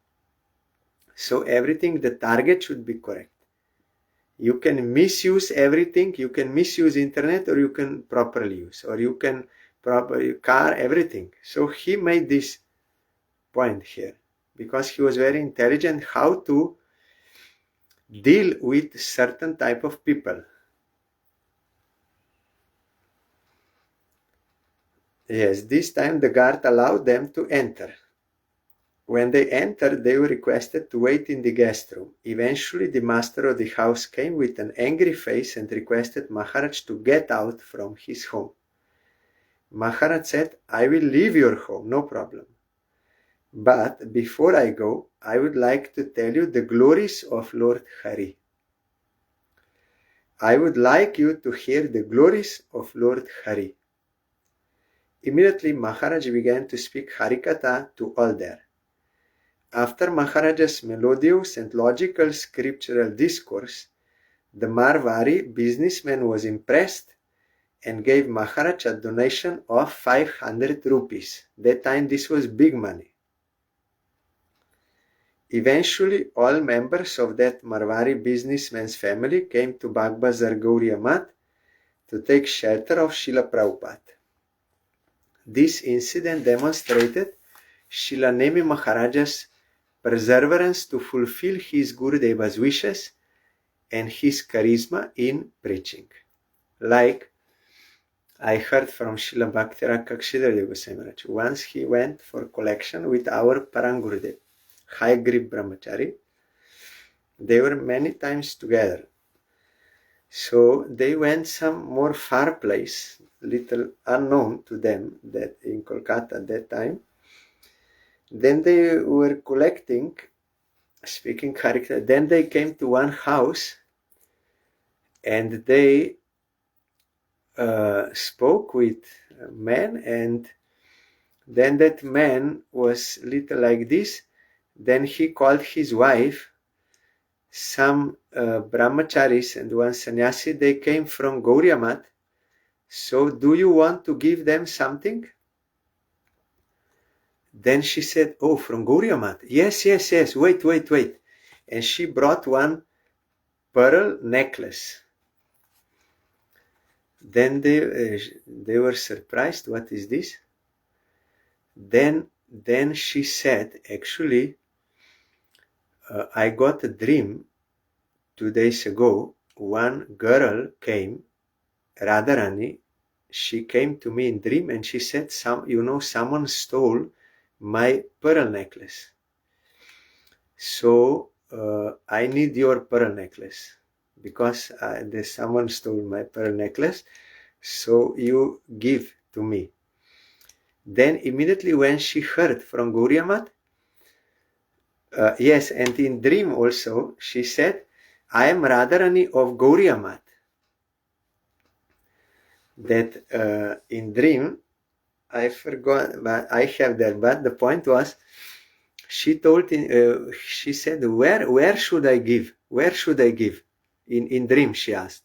So everything, the target should be correct. You can misuse everything. You can misuse internet, or you can properly use, or you can properly car, everything. So he made this point here, because he was very intelligent how to deal with certain type of people. Yes, this time the guard allowed them to enter. When they entered, they were requested to wait in the guest room. Eventually, the master of the house came with an angry face and requested Maharaj to get out from his home. Maharaj said, I will leave your home, no problem. But before I go, I would like to tell you the glories of Lord Hari. I would like you to hear the glories of Lord Hari. Immediately, Maharaj began to speak Harikatha to all there. After Maharaj's melodious and logical scriptural discourse, the Marwari businessman was impressed and gave Maharaj a donation of 500 rupees. That time this was big money. Eventually, all members of that Marwari businessman's family came to Bagbazar Gauriya Math to take shelter of Srila Prabhupada. This incident demonstrated Srila Nemi Maharaja's perseverance to fulfill his Gurudeva's wishes and his charisma in preaching. Like I heard from Srila Bhakti Rakshidhar Goswami Maharaj. Once he went for collection with our Parangurudev, Haigrib Brahmachari. They were many times together. So they went some more far place, little unknown to them, that in Kolkata at that time. Then they were collecting, speaking Harikatha. Then they came to one house and they spoke with a man, and then that man was little like this. Then he called his wife. Some brahmacharis and one sannyasi, they came from Gauriya Math. So do you want to give them something? Then she said, oh, from Gauriya Math. Yes, wait. And she brought one pearl necklace. Then they were surprised. What is this? Then she said, actually, I got a dream 2 days ago. One girl came, Radharani. She came to me in dream and she said, someone stole my pearl necklace. So I need your pearl necklace, because someone stole my pearl necklace. So you give to me. Then immediately when she heard from Gauriya Math, yes, and in dream also, she said, I am Radharani of Gauriya Math. That in dream, I forgot, but I have that. But the point was, she told, she said, where should I give? Where should I give? in dream, she asked.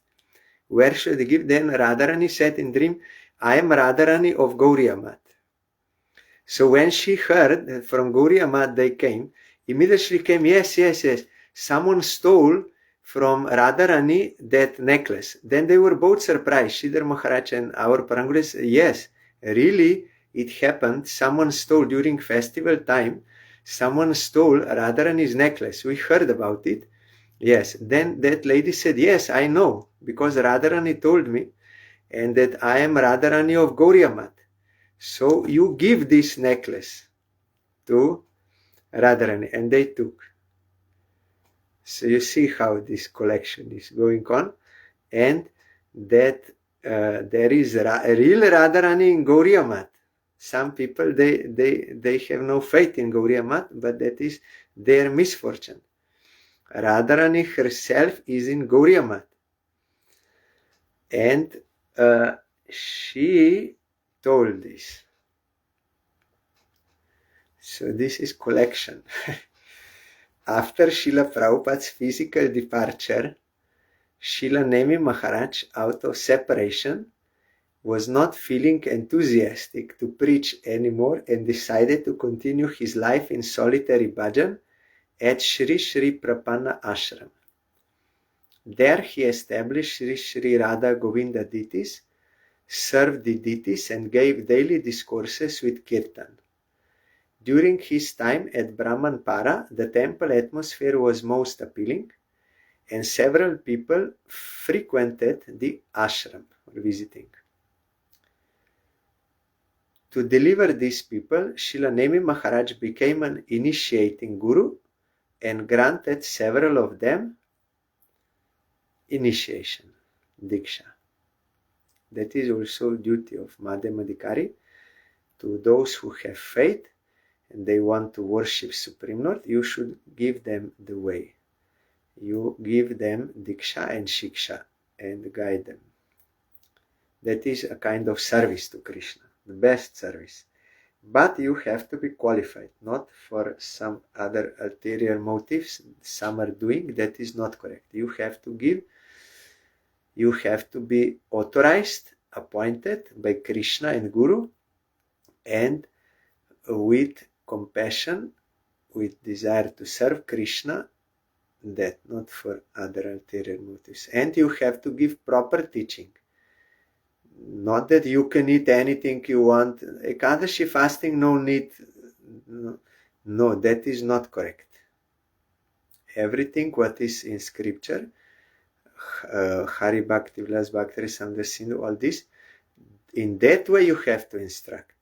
Where should I give? Then Radharani said in dream, I am Radharani of Gaudiya Math. So when she heard that from Gaudiya Math they came, immediately came, yes. Someone stole from Radharani that necklace. Then they were both surprised, Sridhar Maharaj and our Paranguris. Yes, really, it happened. Someone stole during festival time. Someone stole Radharani's necklace. We heard about it. Yes. Then that lady said, yes, I know, because Radharani told me, and that I am Radharani of Gaudiya Math. So you give this necklace to Radharani, and they took. So you see how this collection is going on, and that there is a real Radharani in Gaudiya Math. Some people they have no faith in Gaudiya Math, but that is their misfortune. Radharani herself is in Gaudiya Math, and she told this. So this is collection. After Srila Prabhupada's physical departure, Srila Nemi Maharaj, out of separation, was not feeling enthusiastic to preach anymore and decided to continue his life in solitary bhajan at Sri Sri Prapanna Ashram. There he established Sri Sri Radha Govinda Dittis, served the Dittis and gave daily discourses with Kirtan. During his time at Brahmanpara, the temple atmosphere was most appealing, and several people frequented the ashram or visiting. To deliver these people, Srila Nemi Maharaj became an initiating guru and granted several of them initiation, diksha. That is also duty of Madhyamadikari. To those who have faith and they want to worship Supreme Lord, you should give them the way. You give them diksha and shiksha and guide them. That is a kind of service to Krishna, the best service. But you have to be qualified, not for some other ulterior motives some are doing. That is not correct. You have to give. You have to be authorized, appointed by Krishna and Guru, and with compassion, with desire to serve Krishna, that not for other ulterior motives. And you have to give proper teaching. Not that you can eat anything you want. Ekadashi fasting, no need. No, that is not correct. Everything what is in scripture, Hari Bhakti, Vilas Bhakti, Samdra Sindhu, all this, in that way you have to instruct.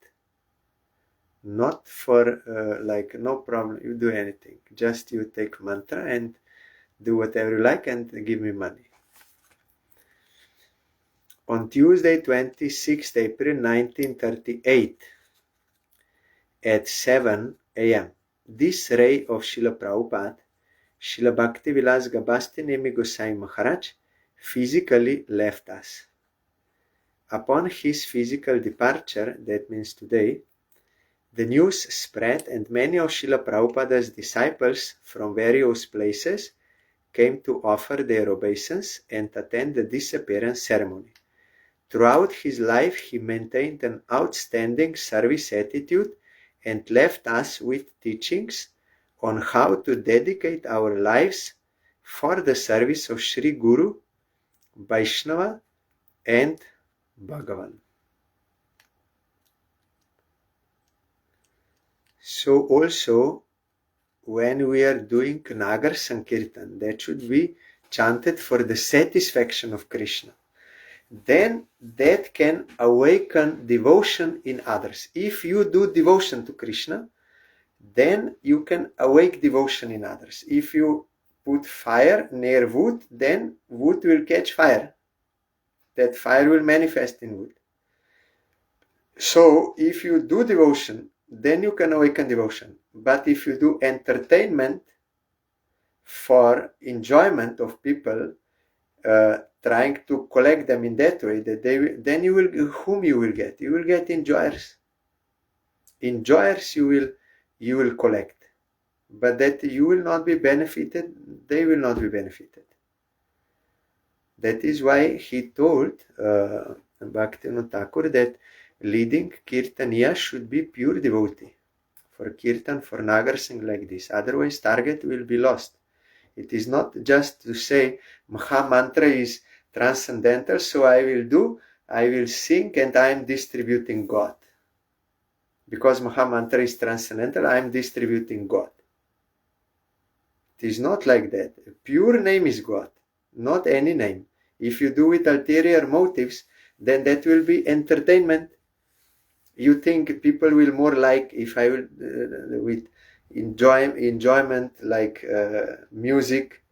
Not for like, no problem, you do anything. Just you take mantra and do whatever you like and give me money. On Tuesday, 26th April 1938, at 7 a.m., this ray of Srila Prabhupada, Srila Bhakti Vilas Gabhastinemi Goswami Maharaj, physically left us. Upon his physical departure, that means today, the news spread and many of Srila Prabhupada's disciples from various places came to offer their obeisance and attend the disappearance ceremony. Throughout his life, he maintained an outstanding service attitude and left us with teachings on how to dedicate our lives for the service of Sri Guru, Vaishnava and Bhagavan. So also, when we are doing Nagar Sankirtan, that should be chanted for the satisfaction of Krishna. Then that can awaken devotion in others. If you do devotion to Krishna, then you can awake devotion in others. If you put fire near wood, then wood will catch fire. That fire will manifest in wood. So if you do devotion, then you can awaken devotion. But if you do entertainment for enjoyment of people, trying to collect them in that way, that they will, then you will, whom you will get? You will get enjoyers. Enjoyers you will collect, but that you will not be benefited, they will not be benefited. That is why he told Bhaktivinoda Thakur that leading Kirtaniya should be pure devotee. For Kirtan, for Nagar Singh like this. Otherwise, target will be lost. It is not just to say Maha Mantra is transcendental, so I will sing and I am distributing God. Because Maha Mantra is transcendental, I am distributing God. It is not like that. A pure name is God, not any name. If you do with ulterior motives, then that will be entertainment. You think people will more like if I will with enjoyment like music,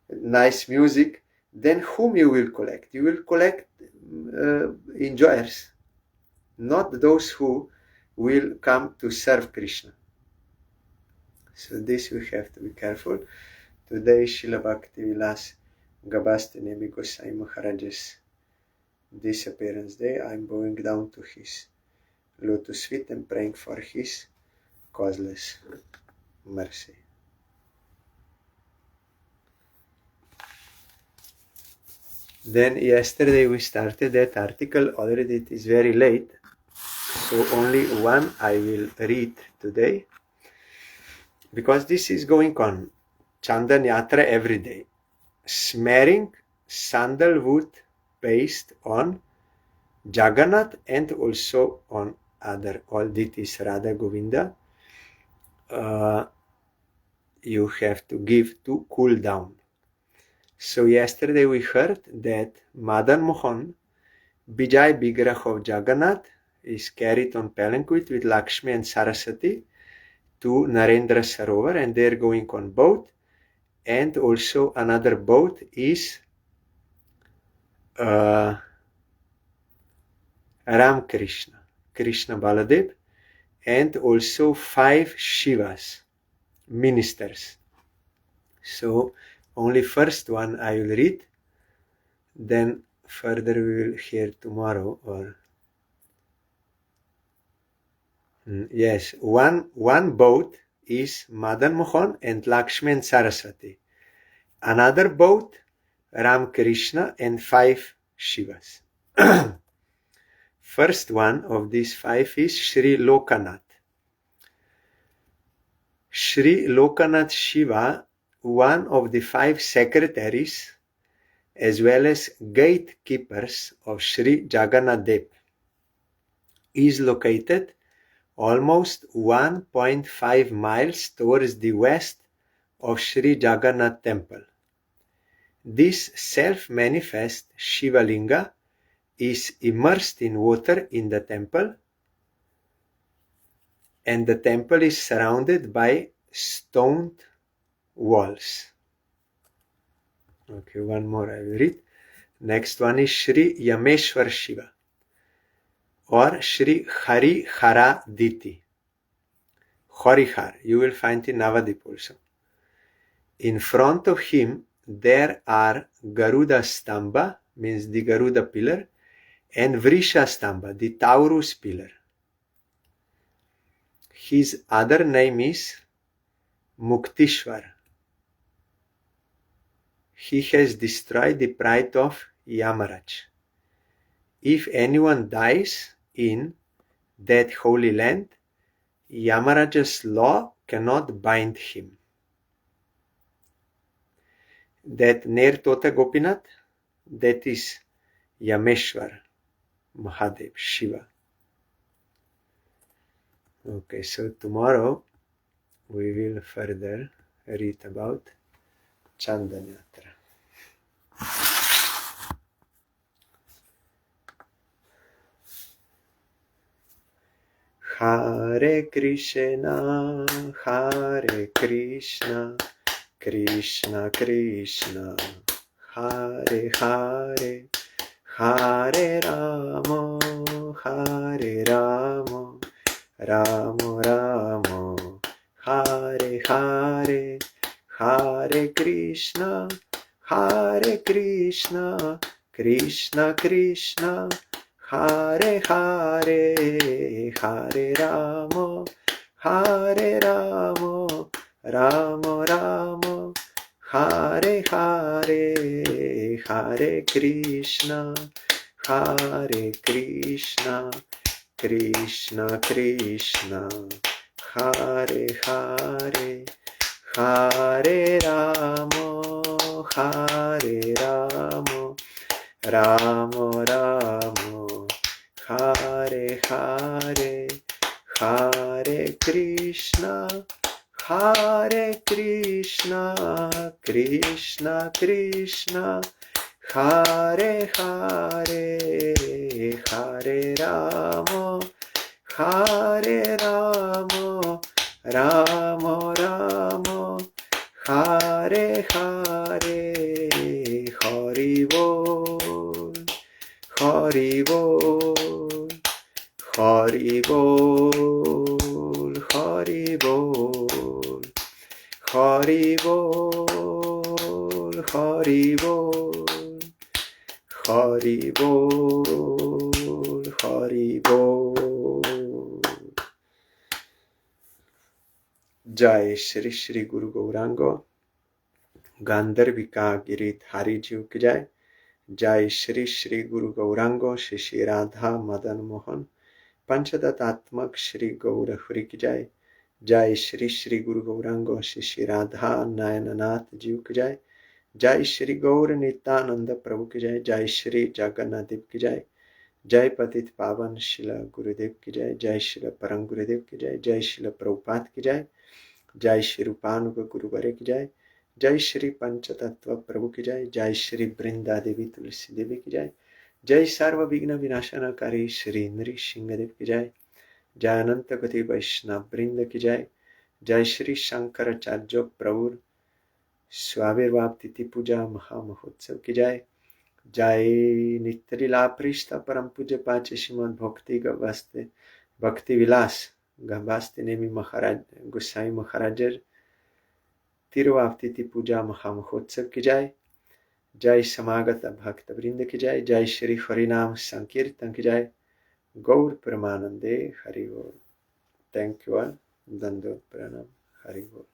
nice music, then whom you will collect? You will collect enjoyers, not those who will come to serve Krishna. So this we have to be careful. Today Srila Bhakti Vilas Gabhastinemi Gosvami Maharaj's disappearance day. I'm going down to his lotus feet and praying for his causeless mercy. Then yesterday we started that article. Already it is very late, so only one I will read today, because this is going on. Chandan Yatra every day. Smearing sandalwood paste on Jagannath and also on other all deities, Radha Govinda. You have to give to cool down. So yesterday we heard that Madan Mohan, Vijay Vigrah of Jagannath, is carried on palanquin with Lakshmi and Saraswati to Narendra Sarovar, and they're going on boat. And also another boat is Ram Krishna, Krishna Baladev, and also 5 Shivas, ministers. So only first one I will read, then further we will hear tomorrow. Or yes, one boat is Madan Mohan and Lakshmi and Saraswati. Another boat, Ram Krishna and 5 Shivas. First one of these 5 is Sri Lokanath. Sri Lokanath Shiva, one of the 5 secretaries as well as gatekeepers of Sri Jagannath Dev, is located almost 1.5 miles towards the west of Sri Jagannath Temple. This self-manifest Shiva Linga is immersed in water in the temple, and the temple is surrounded by stoned walls. Okay, one more I will read. Next one is Sri Yameshwar Shiva or Sri Hari Hara Diti. Harihar, you will find in Navadip also. In front of him there are Garuda Stamba, means the Garuda pillar, and Vrisha Stamba, the Taurus pillar. His other name is Muktishwar. He has destroyed the pride of Yamaraj. If anyone dies in that holy land, Yamaraj's law cannot bind him. That near Tota Gopinath, that is Yameshwar, Mahadev, Shiva. Okay, so tomorrow we will further read about Chandan Yatra. Hare Krishna, Krishna Krishna, Hare Hare, Hare Rama, Rama Rama, Hare Hare, Hare Krishna, Krishna Krishna, Hare Hare, Hare Rama, Rama Rama, Hare Hare, Hare Krishna, Hare Krishna, Krishna Krishna, Hare Hare, Hare Ramo, Hare Ramo, Ramo Ramo, Hare Hare, Hare Krishna, Hare Krishna, Krishna Krishna, Hare Hare, Hare Ramo, Hare Ramo, Ramo Ramo, Hare Hare, Hari Bol, Hari Bol, Hari Bol, Hari Bol, Hari Bol, Hari Bol, Hari Bol, Hari Bol. Jai Shri Shri Guru Gaurango Gandharvika Giridhari Ji ki jai. Jai Shri Shri Guru Gaurango Shri Shri Radha Madan Mohan Panchadatatmak Shri Gaura Hari ki jai. Jai Shri Shri Guru Gaurango Shri Shri Radha Nayananath Ji ki jai. Jai Shri Gaur Nityananda Prabhu ki jai. Jai Shri Jagannath Dev ki jai. Jai Patit Pavan Shila Gurudev ki jai. Jai Shila Parang Gurudev ki jai. Jai Shila Prabhupada ki jai. Jai Shri Rupanuga Guruvare ki jai. Jai Shri Panchatattva Prabhu ki jai. Jai Shri Brinda Devi Tulsi Devi ki jai. Jai Sarva Vigna Vinashanakari Shri Nri Shingadev ki jai. Jai Ananta Gati Vaishnav Brinda ki jai. Jai Shri Sankaracharya Prabhu Swavirvav Titi Puja Maha Mahotsav ki jai. Jai Nitrila Prishta Param Puja Pache Shrimad Bhakti Vilas Gabhastinemi Maharaj Gosvami Maharaj Tiruvavtiti Puja Mahamahotsav ki jai. Jai Samagata Bhakta Vrinda ki jai. Jai Shri Harinam Sankirtan ki jai. Gaur Pramanande Hari Bol. Thank you all. Dandot Pranam. Hari Bol.